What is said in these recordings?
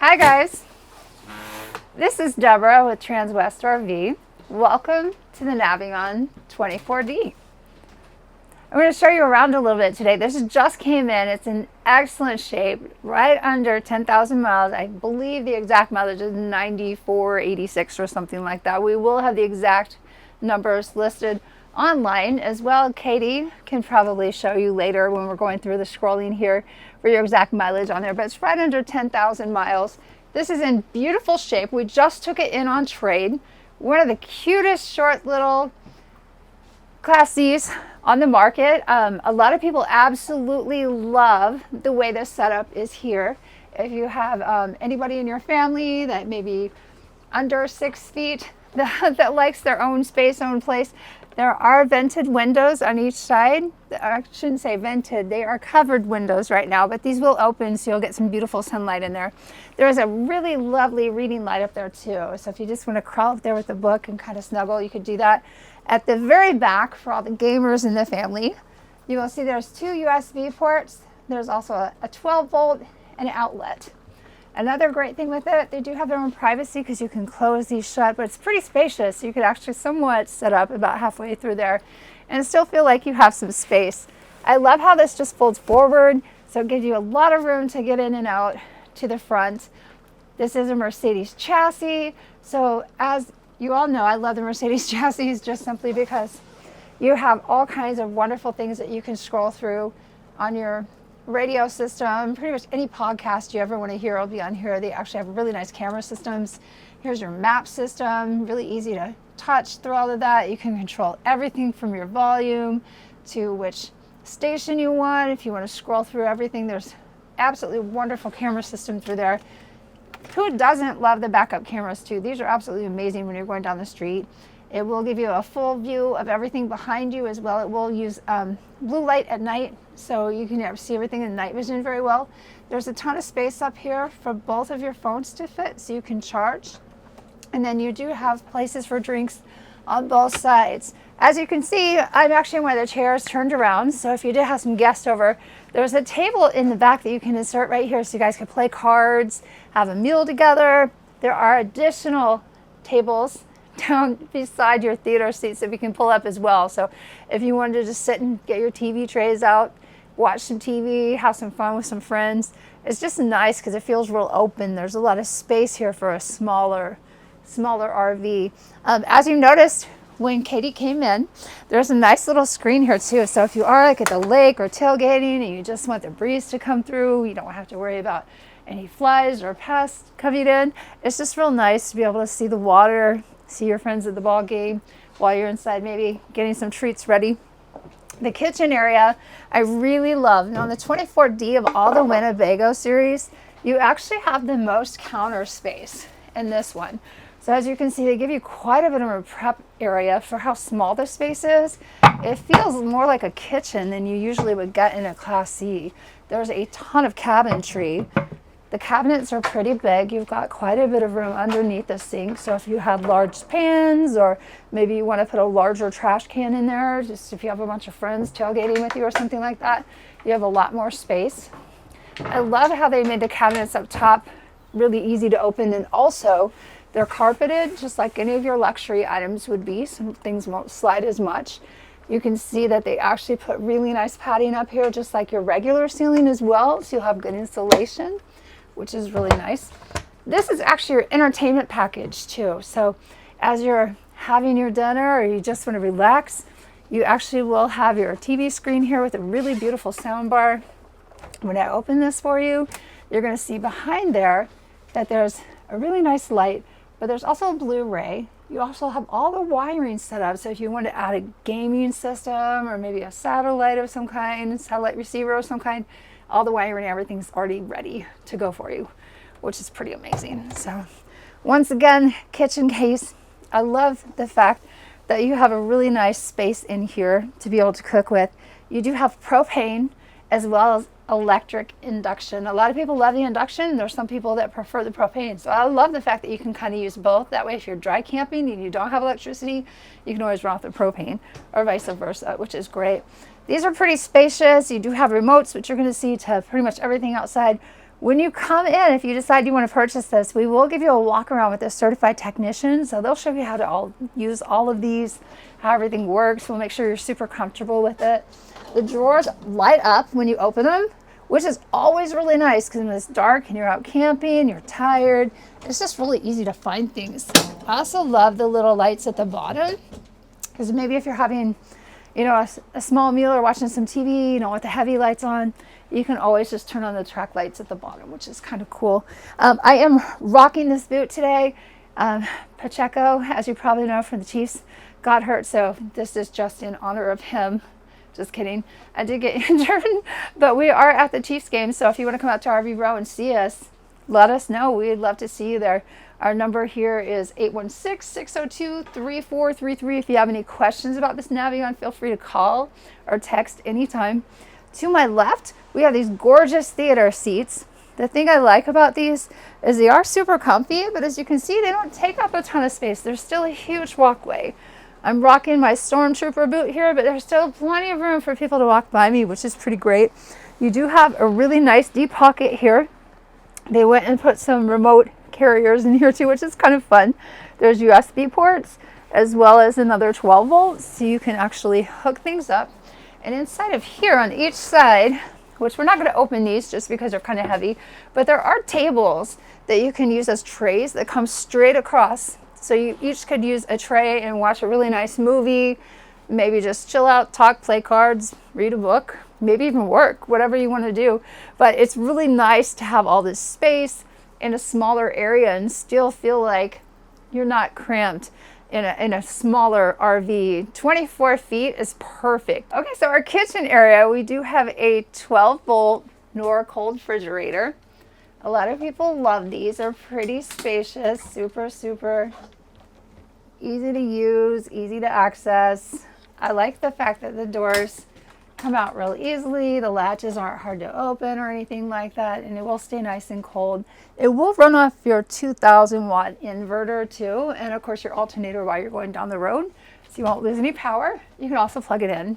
Hi guys, this is Deborah with Transwest RV. Welcome to the Navion 24D. I'm going to show you around a little bit today. This just came in. It's in excellent shape, right under 10,000 miles. I believe the exact mileage is 9486 or something like that. We will have the exact numbers listed online as well. Katie can probably show you later when we're going through the scrolling here for your exact mileage on there, but it's right under 10,000 miles. This is in beautiful shape. We just took it in on trade. One of the cutest short little Class C's on the market. A lot of people absolutely love the way this setup is here. If you have anybody in your family that may be under 6 feet that likes their own space, own place, there are vented windows on each side. I shouldn't say vented, they are covered windows right now, but these will open so you'll get some beautiful sunlight in there. There's a really lovely reading light up there too. So if you just want to crawl up there with a book and kind of snuggle, you could do that. At the very back, for all the gamers in the family, you will see there's 2 USB ports. There's also a 12 volt and an outlet. Another great thing with it, they do have their own privacy because you can close these shut, but it's pretty spacious. So you could actually somewhat set up about halfway through there and still feel like you have some space. I love how this just folds forward, so it gives you a lot of room to get in and out to the front. This is a Mercedes chassis, so as you all know, I love the Mercedes chassis just simply because you have all kinds of wonderful things that you can scroll through on your radio system. Pretty much any podcast you ever want to hear will be on here. They actually have really nice camera systems. Here's your map system, really easy to touch through all of that. You can control everything from your volume to which station you want. If you want to scroll through everything, there's absolutely wonderful camera system through there. Who doesn't love the backup cameras too? These are absolutely amazing when you're going down the street. It will give you a full view of everything behind you as well. It will use blue light at night, so you can see everything in night vision very well. There's a ton of space up here for both of your phones to fit, so you can charge. And then you do have places for drinks on both sides. As you can see, I'm actually in one of the chairs turned around, so if you did have some guests over, there's a table in the back that you can insert right here so you guys can play cards, have a meal together. There are additional tables down beside your theater seats that we can pull up as well. So if you wanted to just sit and get your TV trays out, watch some TV, have some fun with some friends, it's just nice because it feels real open. There's a lot of space here for a smaller RV. As you noticed when Katie came in, there's a nice little screen here too. So if you are like at the lake or tailgating and you just want the breeze to come through, you don't have to worry about any flies or pests coming in. It's just real nice to be able to see the water, see your friends at the ball game while you're inside maybe getting some treats ready. The kitchen area I really love. Now on the 24D of all the Winnebago series, you actually have the most counter space in this one. So as you can see, they give you quite a bit of a prep area for how small the space is. It feels more like a kitchen than you usually would get in a Class C. There's a ton of cabinetry. The cabinets are pretty big. You've got quite a bit of room underneath the sink. So if you have large pans or maybe you want to put a larger trash can in there, just if you have a bunch of friends tailgating with you or something like that, you have a lot more space. I love how they made the cabinets up top really easy to open, and also they're carpeted just like any of your luxury items would be. Some things won't slide as much. You can see that they actually put really nice padding up here just like your regular ceiling as well, so you'll have good insulation, which is really nice. This is actually your entertainment package too. So as you're having your dinner or you just want to relax, you actually will have your TV screen here with a really beautiful sound bar. When I open this for you, you're going to see behind there that there's a really nice light, but there's also a Blu-ray. You also have all the wiring set up, so if you want to add a gaming system or maybe a satellite of some kind, satellite receiver of some kind, all the wiring, everything's already ready to go for you, which is pretty amazing. So once again, kitchen case. I love the fact that you have a really nice space in here to be able to cook with. You do have propane as well as electric induction. A lot of people love the induction. There's some people that prefer the propane. So I love the fact that you can kind of use both. That way, if you're dry camping and you don't have electricity, you can always run off the propane or vice versa, which is great. These are pretty spacious. You do have remotes, which you're going to see to pretty much everything outside. When you come in, if you decide you want to purchase this, we will give you a walk around with a certified technician. So they'll show you how to use all of these, how everything works. We'll make sure you're super comfortable with it. The drawers light up when you open them, which is always really nice because when it's dark and you're out camping, you're tired, it's just really easy to find things. I also love the little lights at the bottom because maybe if you're having, you know, a small meal or watching some TV, you know, with the heavy lights on, you can always just turn on the track lights at the bottom, which is kind of cool. I am rocking this boot today. Pacheco, as you probably know from the Chiefs, got hurt, so this is just in honor of him. Just kidding. I did get injured, but we are at the Chiefs game, so if you want to come out to RV Row and see us, let us know. We'd love to see you there. Our number here is 816-602-3433. If you have any questions about this Navion, feel free to call or text anytime. To my left, we have these gorgeous theater seats. The thing I like about these is they are super comfy, but as you can see, they don't take up a ton of space. There's still a huge walkway. I'm rocking my Stormtrooper boot here, but there's still plenty of room for people to walk by me, which is pretty great. You do have a really nice deep pocket here. They went and put some remote carriers in here too, which is kind of fun. There's USB ports as well as another 12 volts, so you can actually hook things up. And inside of here on each side, which we're not going to open these just because they're kind of heavy, but there are tables that you can use as trays that come straight across. So you each could use a tray and watch a really nice movie, maybe just chill out, talk, play cards, read a book, maybe even work, whatever you want to do. But it's really nice to have all this space in a smaller area and still feel like you're not cramped in a smaller RV. 24 feet is perfect. Okay, so our kitchen area, we do have a 12-volt Nora cold refrigerator. A lot of people love these. They're pretty spacious, super easy to use, easy to access. I like the fact that the doors come out real easily. The latches aren't hard to open or anything like that, and it will stay nice and cold. It will run off your 2,000 watt inverter too, and of course your alternator while you're going down the road, so you won't lose any power. You can also plug it in.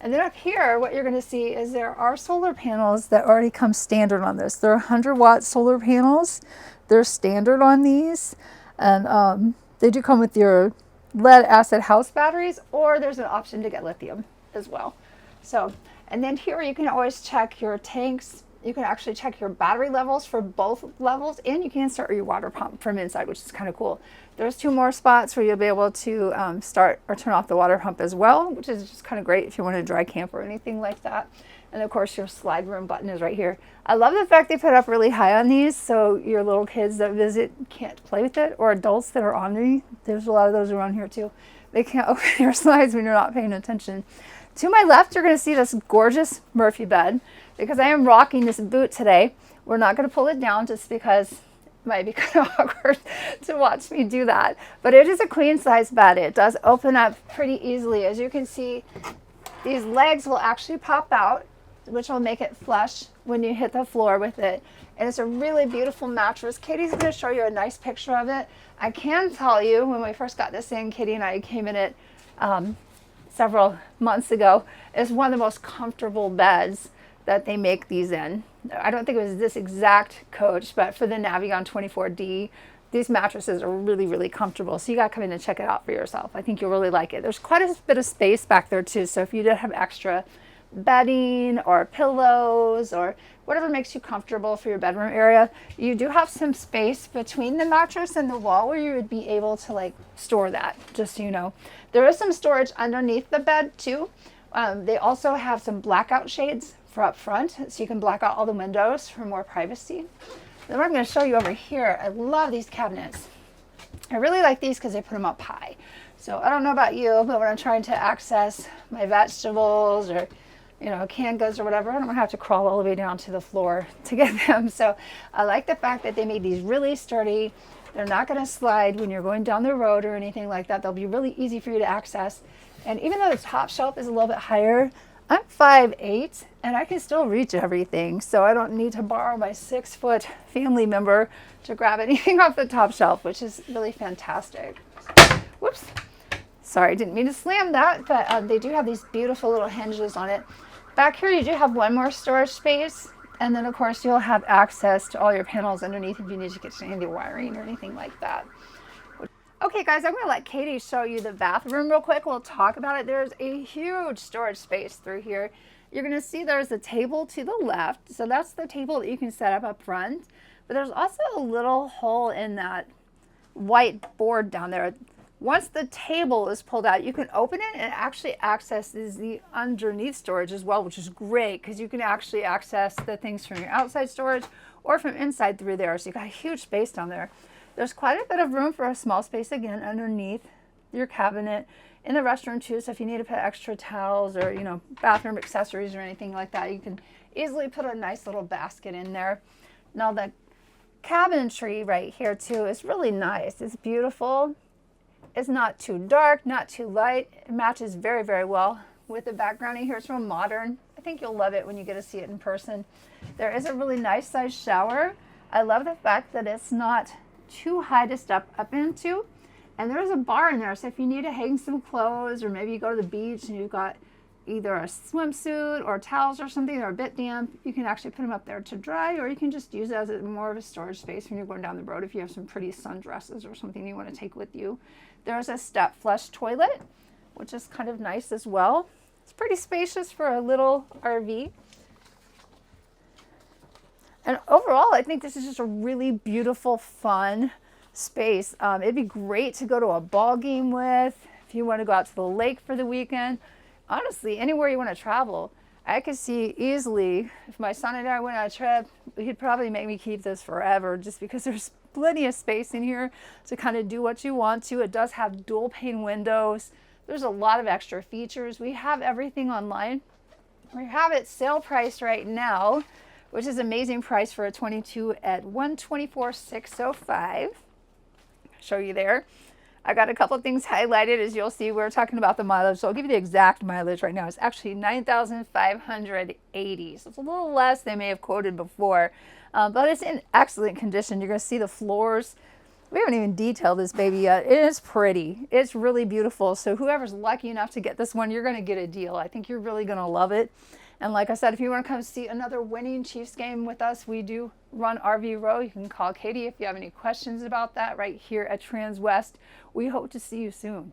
And then up here, what you're going to see is there are solar panels that already come standard on this. They're 100-watt solar panels. They're standard on these. And they do come with your lead acid house batteries, or there's an option to get lithium as well. So, and then here you can always check your tanks. You can actually check your battery levels for both levels, and you can start your water pump from inside, which is kind of cool. There's 2 more spots where you'll be able to start or turn off the water pump as well, which is just kind of great if you want to dry camp or anything like that. And of course, your slide room button is right here. I love the fact they put up really high on these, so your little kids that visit can't play with it, or adults that are ornery. There's a lot of those around here too. They can't open your slides when you're not paying attention. To my left, you're going to see this gorgeous Murphy bed. Because I am rocking this boot today, we're not going to pull it down just because it might be kind of awkward to watch me do that. But it is a queen size bed. It does open up pretty easily. As you can see, these legs will actually pop out, which will make it flush when you hit the floor with it. And it's a really beautiful mattress. Katie's going to show you a nice picture of it. I can tell you, when we first got this in, Katie and I came in it several months ago. It's one of the most comfortable beds that they make these in. I don't think it was this exact coach, but for the Navion 24D, these mattresses are really comfortable. So you got to come in and check it out for yourself. I think you'll really like it. There's quite a bit of space back there too. So if you did have extra bedding or pillows or whatever makes you comfortable for your bedroom area, you do have some space between the mattress and the wall where you would be able to like store that, just so you know. There is some storage underneath the bed too. They also have some blackout shades for up front, so you can black out all the windows for more privacy. Then what I'm going to show you over here, I love these cabinets. I really like these because they put them up high. So I don't know about you, but when I'm trying to access my vegetables or canned goods or whatever, I don't have to crawl all the way down to the floor to get them. So I like the fact that they made these really sturdy. They're not going to slide when you're going down the road or anything like that. They'll be really easy for you to access. And even though the top shelf is a little bit higher, I'm 5'8", and I can still reach everything. So I don't need to borrow my 6-foot family member to grab anything off the top shelf, which is really fantastic. Whoops. Sorry, didn't mean to slam that, but they do have these beautiful little hinges on it. Back here, you do have one more storage space, And then of course you'll have access to all your panels underneath if you need to get any of the wiring or anything like that. Okay guys, I'm going to let Katie show you the bathroom real quick. We'll talk about it. There's a huge storage space through here. You're going to see there's a table to the left. So that's the table that you can set up front. But there's also a little hole in that white board down there. Once the table is pulled out, you can open it and it actually accesses the underneath storage as well, which is great because you can actually access the things from your outside storage or from inside through there. So you got a huge space down there. There's quite a bit of room for a small space again underneath your cabinet in the restroom too. So if you need to put extra towels or, you know, bathroom accessories or anything like that, you can easily put a nice little basket in there. Now the cabinetry right here too is really nice. It's beautiful. It's not too dark, not too light. It matches very, very well with the background in here. It's real modern. I think you'll love it when you get to see it in person. There is a really nice sized shower. I love the fact that it's not too high to step up into. And there's a bar in there. So if you need to hang some clothes or maybe you go to the beach and you've got either a swimsuit or towels or something that are a bit damp, you can actually put them up there to dry, or you can just use it as more of a storage space when you're going down the road if you have some pretty sundresses or something you want to take with you. There's a step flush toilet, which is kind of nice as well. It's pretty spacious for a little RV. And overall, I think this is just a really beautiful, fun space. It'd be great to go to a ball game with, if you want to go out to the lake for the weekend. Honestly, anywhere you want to travel. I could see easily, if my son and I went on a trip, he'd probably make me keep this forever just because there's plenty of space in here to kind of do what you want to. It does have dual pane windows. There's a lot of extra features. We have everything online. We have it sale price right now, which is amazing price for a 22 at $124,605. Show you there. I got a couple of things highlighted. As you'll see, we're talking about the mileage, so I'll give you the exact mileage right now. It's actually 9,580, so it's a little less they may have quoted before, but it's in excellent condition. You're going to see the floors. We haven't even detailed this baby yet. It is pretty. It's really beautiful. So whoever's lucky enough to get this one, you're going to get a deal. I think you're really going to love it. And like I said, if you want to come see another winning Chiefs game with us, we do run RV Row. You can call Katie if you have any questions about that right here at Transwest. We hope to see you soon.